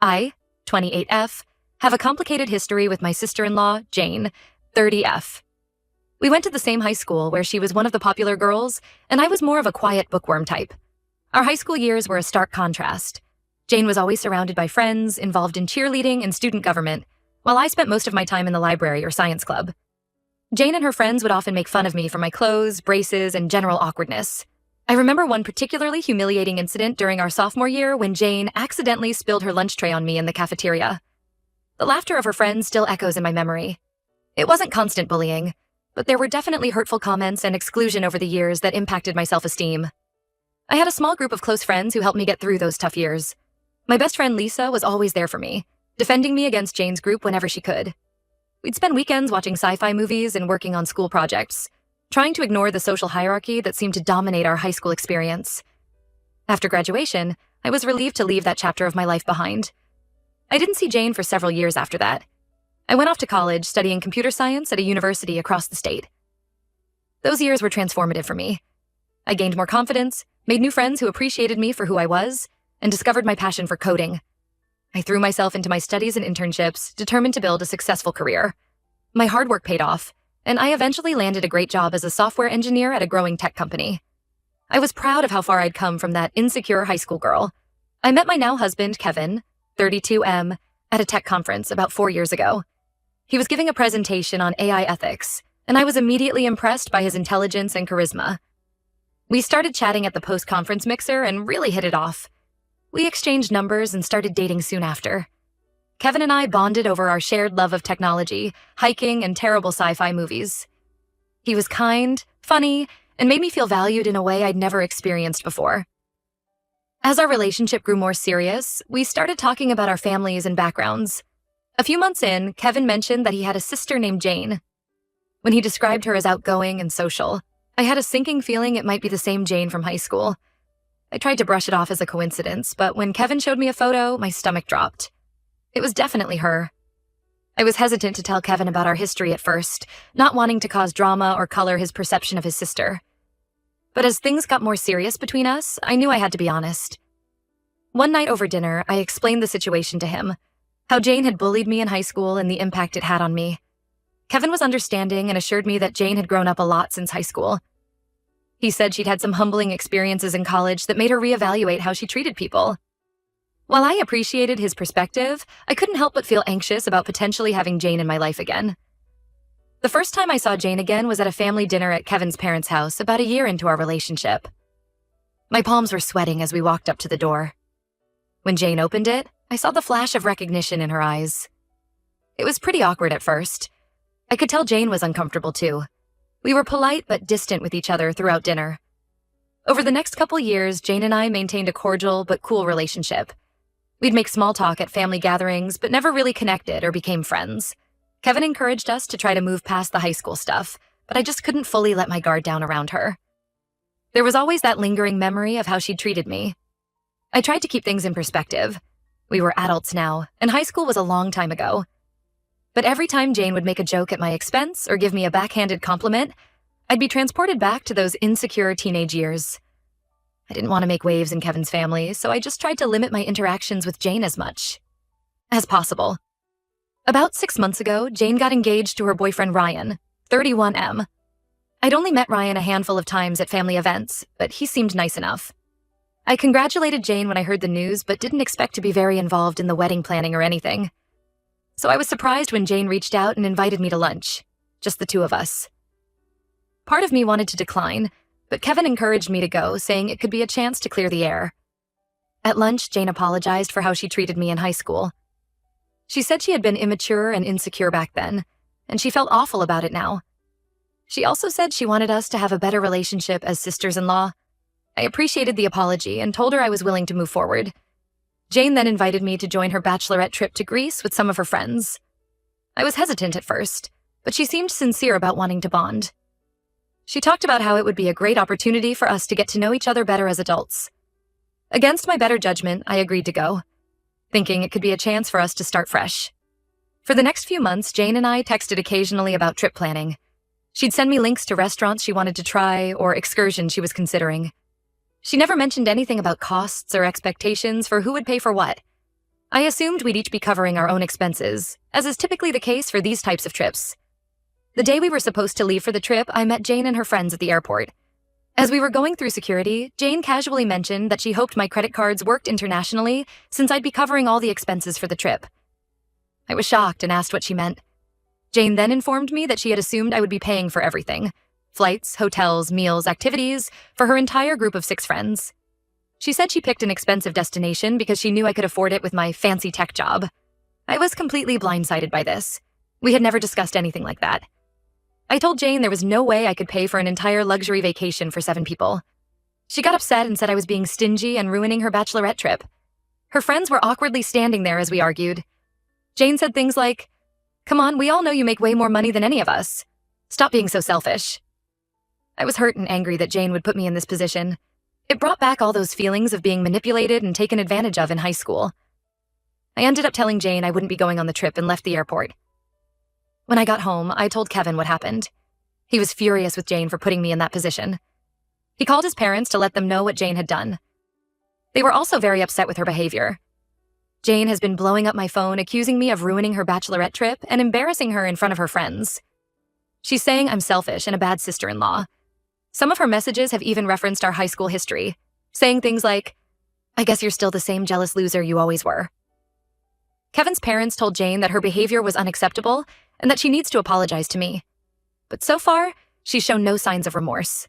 I, 28F, have a complicated history with my sister-in-law, Jane, 30F. We went to the same high school where she was one of the popular girls, and I was more of a quiet bookworm type. Our high school years were a stark contrast. Jane was always surrounded by friends, involved in cheerleading and student government, while I spent most of my time in the library or science club. Jane and her friends would often make fun of me for my clothes, braces, and general awkwardness. I remember one particularly humiliating incident during our sophomore year when Jane accidentally spilled her lunch tray on me in the cafeteria. The laughter of her friends still echoes in my memory. It wasn't constant bullying, but there were definitely hurtful comments and exclusion over the years that impacted my self-esteem. I had a small group of close friends who helped me get through those tough years. My best friend Lisa was always there for me, defending me against Jane's group whenever she could. We'd spend weekends watching sci-fi movies and working on school projects, trying to ignore the social hierarchy that seemed to dominate our high school experience. After graduation, I was relieved to leave that chapter of my life behind. I didn't see Jane for several years after that. I went off to college studying computer science at a university across the state. Those years were transformative for me. I gained more confidence, made new friends who appreciated me for who I was, and discovered my passion for coding. I threw myself into my studies and internships, determined to build a successful career. My hard work paid off, and I eventually landed a great job as a software engineer at a growing tech company. I was proud of how far I'd come from that insecure high school girl. I met my now husband, Kevin, 32M, at a tech conference about 4 years ago. He was giving a presentation on AI ethics, and I was immediately impressed by his intelligence and charisma. We started chatting at the post-conference mixer and really hit it off. We exchanged numbers and started dating soon after. Kevin and I bonded over our shared love of technology, hiking, and terrible sci-fi movies. He was kind, funny, and made me feel valued in a way I'd never experienced before. As our relationship grew more serious, we started talking about our families and backgrounds. A few months in, Kevin mentioned that he had a sister named Jane. When he described her as outgoing and social, I had a sinking feeling it might be the same Jane from high school. I tried to brush it off as a coincidence, but when Kevin showed me a photo, my stomach dropped. It was definitely her. I was hesitant to tell Kevin about our history at first, not wanting to cause drama or color his perception of his sister. But as things got more serious between us, I knew I had to be honest. One night over dinner, I explained the situation to him, how Jane had bullied me in high school and the impact it had on me. Kevin was understanding and assured me that Jane had grown up a lot since high school. He said she'd had some humbling experiences in college that made her reevaluate how she treated people. While I appreciated his perspective, I couldn't help but feel anxious about potentially having Jane in my life again. The first time I saw Jane again was at a family dinner at Kevin's parents' house about a year into our relationship. My palms were sweating as we walked up to the door. When Jane opened it, I saw the flash of recognition in her eyes. It was pretty awkward at first. I could tell Jane was uncomfortable too. We were polite but distant with each other throughout dinner. Over the next couple years, Jane and I maintained a cordial but cool relationship. We'd make small talk at family gatherings, but never really connected or became friends. Kevin encouraged us to try to move past the high school stuff, but I just couldn't fully let my guard down around her. There was always that lingering memory of how she'd treated me. I tried to keep things in perspective. We were adults now, and high school was a long time ago. But every time Jane would make a joke at my expense or give me a backhanded compliment, I'd be transported back to those insecure teenage years. I didn't want to make waves in Kevin's family, so I just tried to limit my interactions with Jane as much as possible. About 6 months ago, Jane got engaged to her boyfriend Ryan, 31M. I'd only met Ryan a handful of times at family events, but he seemed nice enough. I congratulated Jane when I heard the news, but didn't expect to be very involved in the wedding planning or anything. So I was surprised when Jane reached out and invited me to lunch, just the two of us. Part of me wanted to decline, but Kevin encouraged me to go, saying it could be a chance to clear the air. At lunch, Jane apologized for how she treated me in high school. She said she had been immature and insecure back then, and she felt awful about it now. She also said she wanted us to have a better relationship as sisters-in-law. I appreciated the apology and told her I was willing to move forward. Jane then invited me to join her bachelorette trip to Greece with some of her friends. I was hesitant at first, but she seemed sincere about wanting to bond. She talked about how it would be a great opportunity for us to get to know each other better as adults. Against my better judgment, I agreed to go, thinking it could be a chance for us to start fresh. For the next few months, Jane and I texted occasionally about trip planning. She'd send me links to restaurants she wanted to try or excursions she was considering. She never mentioned anything about costs or expectations for who would pay for what. I assumed we'd each be covering our own expenses, as is typically the case for these types of trips. The day we were supposed to leave for the trip, I met Jane and her friends at the airport. As we were going through security, Jane casually mentioned that she hoped my credit cards worked internationally since I'd be covering all the expenses for the trip. I was shocked and asked what she meant. Jane then informed me that she had assumed I would be paying for everything: flights, hotels, meals, activities, for her entire group of 6 friends. She said she picked an expensive destination because she knew I could afford it with my fancy tech job. I was completely blindsided by this. We had never discussed anything like that. I told Jane there was no way I could pay for an entire luxury vacation for 7 people. She got upset and said I was being stingy and ruining her bachelorette trip. Her friends were awkwardly standing there as we argued. Jane said things like, "Come on, we all know you make way more money than any of us. Stop being so selfish." I was hurt and angry that Jane would put me in this position. It brought back all those feelings of being manipulated and taken advantage of in high school. I ended up telling Jane I wouldn't be going on the trip and left the airport. When I got home, I told Kevin what happened. He was furious with Jane for putting me in that position. He called his parents to let them know what Jane had done. They were also very upset with her behavior. Jane has been blowing up my phone, accusing me of ruining her bachelorette trip and embarrassing her in front of her friends. She's saying I'm selfish and a bad sister-in-law. Some of her messages have even referenced our high school history, saying things like, "I guess you're still the same jealous loser you always were." Kevin's parents told Jane that her behavior was unacceptable and that she needs to apologize to me. But so far, she's shown no signs of remorse.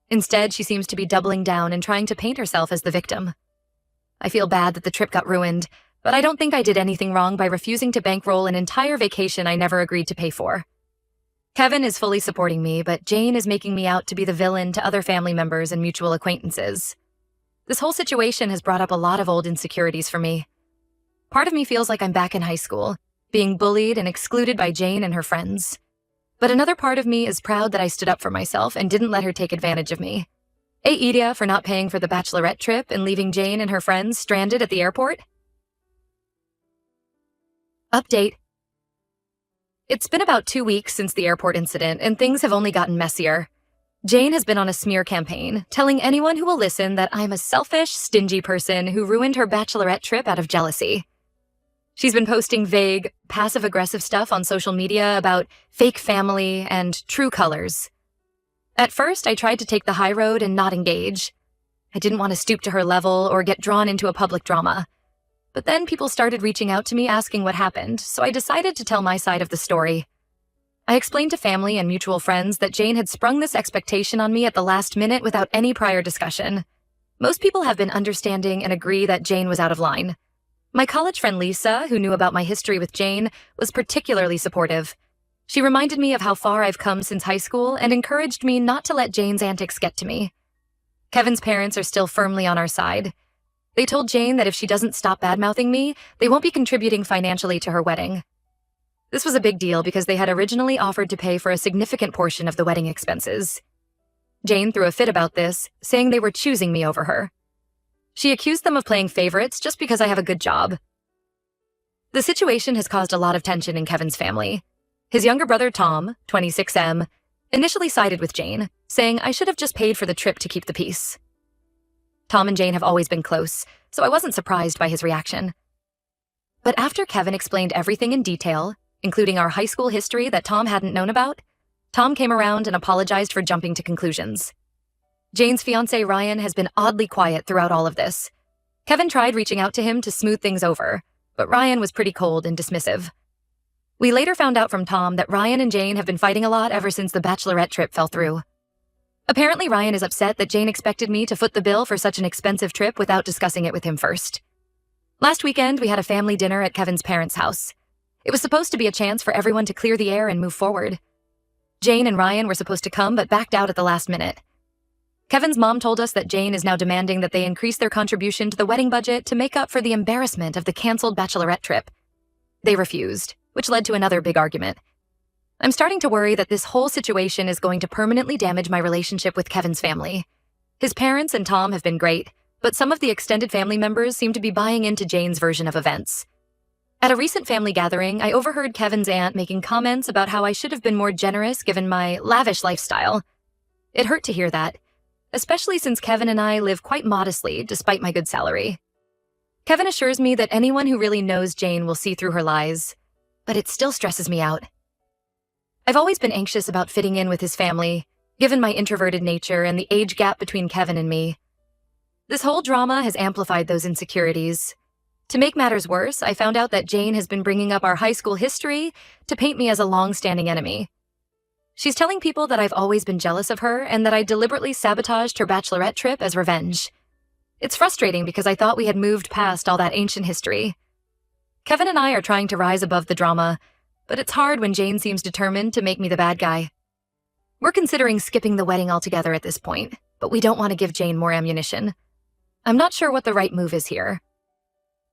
Instead, she seems to be doubling down and trying to paint herself as the victim. I feel bad that the trip got ruined, but I don't think I did anything wrong by refusing to bankroll an entire vacation I never agreed to pay for. Kevin is fully supporting me, but Jane is making me out to be the villain to other family members and mutual acquaintances. This whole situation has brought up a lot of old insecurities for me. Part of me feels like I'm back in high school, being bullied and excluded by Jane and her friends. But another part of me is proud that I stood up for myself and didn't let her take advantage of me. A Idia for not paying for the bachelorette trip and leaving Jane and her friends stranded at the airport. Update. It's been about 2 weeks since the airport incident, and things have only gotten messier. Jane has been on a smear campaign, telling anyone who will listen that I'm a selfish, stingy person who ruined her bachelorette trip out of jealousy. She's been posting vague, passive-aggressive stuff on social media about fake family and true colors. At first, I tried to take the high road and not engage. I didn't want to stoop to her level or get drawn into a public drama. But then people started reaching out to me asking what happened, so I decided to tell my side of the story. I explained to family and mutual friends that Jane had sprung this expectation on me at the last minute without any prior discussion. Most people have been understanding and agree that Jane was out of line. My college friend Lisa, who knew about my history with Jane, was particularly supportive. She reminded me of how far I've come since high school and encouraged me not to let Jane's antics get to me. Kevin's parents are still firmly on our side. They told Jane that if she doesn't stop badmouthing me, they won't be contributing financially to her wedding. This was a big deal because they had originally offered to pay for a significant portion of the wedding expenses. Jane threw a fit about this, saying they were choosing me over her. She accused them of playing favorites just because I have a good job. The situation has caused a lot of tension in Kevin's family. His younger brother Tom, 26M, initially sided with Jane, saying I should have just paid for the trip to keep the peace. Tom and Jane have always been close, so I wasn't surprised by his reaction. But after Kevin explained everything in detail, including our high school history that Tom hadn't known about, Tom came around and apologized for jumping to conclusions. Jane's fiancé Ryan has been oddly quiet throughout all of this. Kevin tried reaching out to him to smooth things over, but Ryan was pretty cold and dismissive. We later found out from Tom that Ryan and Jane have been fighting a lot ever since the bachelorette trip fell through. Apparently, Ryan is upset that Jane expected me to foot the bill for such an expensive trip without discussing it with him first. Last weekend, we had a family dinner at Kevin's parents' house. It was supposed to be a chance for everyone to clear the air and move forward. Jane and Ryan were supposed to come, but backed out at the last minute. Kevin's mom told us that Jane is now demanding that they increase their contribution to the wedding budget to make up for the embarrassment of the canceled bachelorette trip. They refused, which led to another big argument. I'm starting to worry that this whole situation is going to permanently damage my relationship with Kevin's family. His parents and Tom have been great, but some of the extended family members seem to be buying into Jane's version of events. At a recent family gathering, I overheard Kevin's aunt making comments about how I should have been more generous given my lavish lifestyle. It hurt to hear that, especially since Kevin and I live quite modestly despite my good salary. Kevin assures me that anyone who really knows Jane will see through her lies, but it still stresses me out. I've always been anxious about fitting in with his family, given my introverted nature and the age gap between Kevin and me. This whole drama has amplified those insecurities. To make matters worse, I found out that Jane has been bringing up our high school history to paint me as a long-standing enemy. She's telling people that I've always been jealous of her and that I deliberately sabotaged her bachelorette trip as revenge. It's frustrating because I thought we had moved past all that ancient history. Kevin and I are trying to rise above the drama, but it's hard when Jane seems determined to make me the bad guy. We're considering skipping the wedding altogether at this point, but we don't want to give Jane more ammunition. I'm not sure what the right move is here.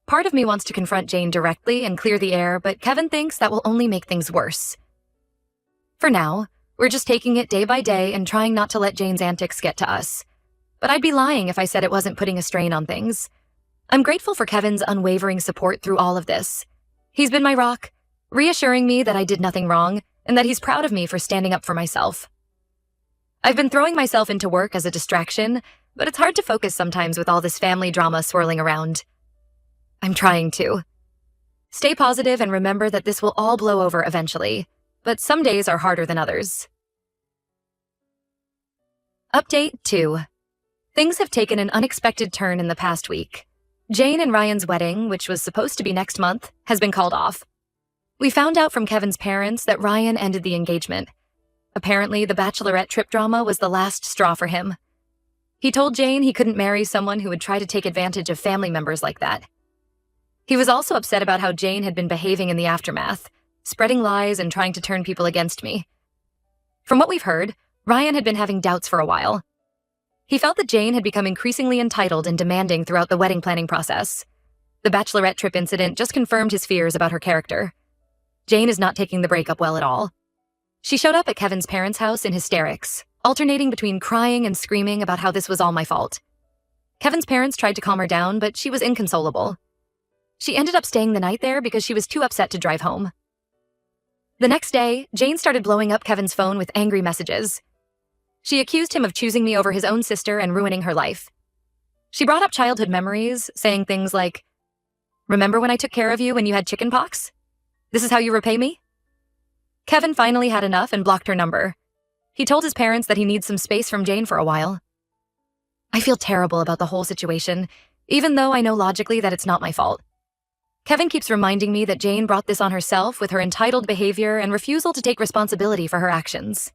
Part of me wants to confront Jane directly and clear the air, but Kevin thinks that will only make things worse. For now, we're just taking it day by day and trying not to let Jane's antics get to us. But I'd be lying if I said it wasn't putting a strain on things. I'm grateful for Kevin's unwavering support through all of this. He's been my rock, reassuring me that I did nothing wrong and that he's proud of me for standing up for myself. I've been throwing myself into work as a distraction, but it's hard to focus sometimes with all this family drama swirling around. I'm trying to. Stay positive and remember that this will all blow over eventually, but some days are harder than others. Update 2. Things have taken an unexpected turn in the past week. Jane and Ryan's wedding, which was supposed to be next month, has been called off. We found out from Kevin's parents that Ryan ended the engagement. Apparently, the bachelorette trip drama was the last straw for him. He told Jane he couldn't marry someone who would try to take advantage of family members like that. He was also upset about how Jane had been behaving in the aftermath, spreading lies and trying to turn people against me. From what we've heard, Ryan had been having doubts for a while. He felt that Jane had become increasingly entitled and demanding throughout the wedding planning process. The bachelorette trip incident just confirmed his fears about her character. Jane is not taking the breakup well at all. She showed up at Kevin's parents' house in hysterics, alternating between crying and screaming about how this was all my fault. Kevin's parents tried to calm her down, but she was inconsolable. She ended up staying the night there because she was too upset to drive home. The next day, Jane started blowing up Kevin's phone with angry messages. She accused him of choosing me over his own sister and ruining her life. She brought up childhood memories, saying things like, "Remember when I took care of you when you had chicken pox? This is how you repay me?" Kevin finally had enough and blocked her number. He told his parents that he needs some space from Jane for a while. I feel terrible about the whole situation, even though I know logically that it's not my fault. Kevin keeps reminding me that Jane brought this on herself with her entitled behavior and refusal to take responsibility for her actions.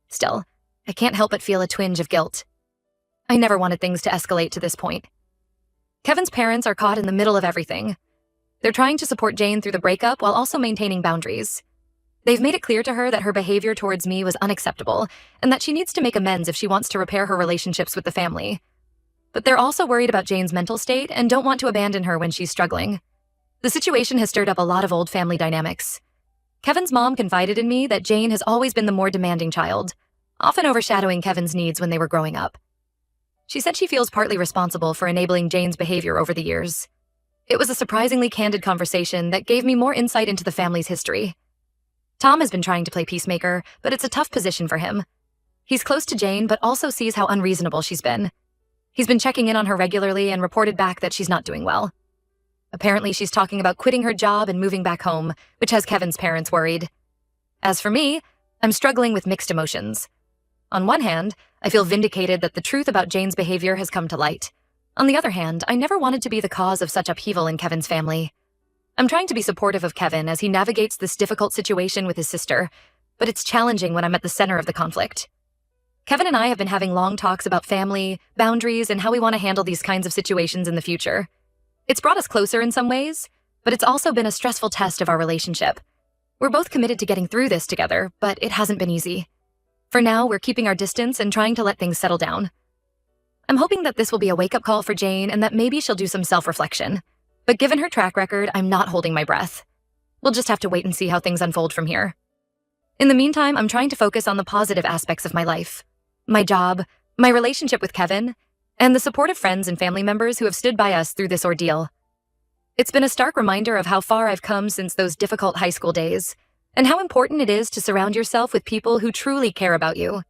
Still, I can't help but feel a twinge of guilt. I never wanted things to escalate to this point. Kevin's parents are caught in the middle of everything. They're trying to support Jane through the breakup while also maintaining boundaries. They've made it clear to her that her behavior towards me was unacceptable and that she needs to make amends if she wants to repair her relationships with the family. But they're also worried about Jane's mental state and don't want to abandon her when she's struggling. The situation has stirred up a lot of old family dynamics. Kevin's mom confided in me that Jane has always been the more demanding child, often overshadowing Kevin's needs when they were growing up. She said she feels partly responsible for enabling Jane's behavior over the years. It was a surprisingly candid conversation that gave me more insight into the family's history. Tom has been trying to play peacemaker, but it's a tough position for him. He's close to Jane, but also sees how unreasonable she's been. He's been checking in on her regularly and reported back that she's not doing well. Apparently, she's talking about quitting her job and moving back home, which has Kevin's parents worried. As for me, I'm struggling with mixed emotions. On one hand, I feel vindicated that the truth about Jane's behavior has come to light. On the other hand, I never wanted to be the cause of such upheaval in Kevin's family. I'm trying to be supportive of Kevin as he navigates this difficult situation with his sister, but it's challenging when I'm at the center of the conflict. Kevin and I have been having long talks about family, boundaries, and how we want to handle these kinds of situations in the future. It's brought us closer in some ways, but it's also been a stressful test of our relationship. We're both committed to getting through this together, but it hasn't been easy. For now, we're keeping our distance and trying to let things settle down. I'm hoping that this will be a wake-up call for Jane and that maybe she'll do some self-reflection. But given her track record, I'm not holding my breath. We'll just have to wait and see how things unfold from here. In the meantime, I'm trying to focus on the positive aspects of my life. My job, my relationship with Kevin, and the support of friends and family members who have stood by us through this ordeal. It's been a stark reminder of how far I've come since those difficult high school days, and how important it is to surround yourself with people who truly care about you.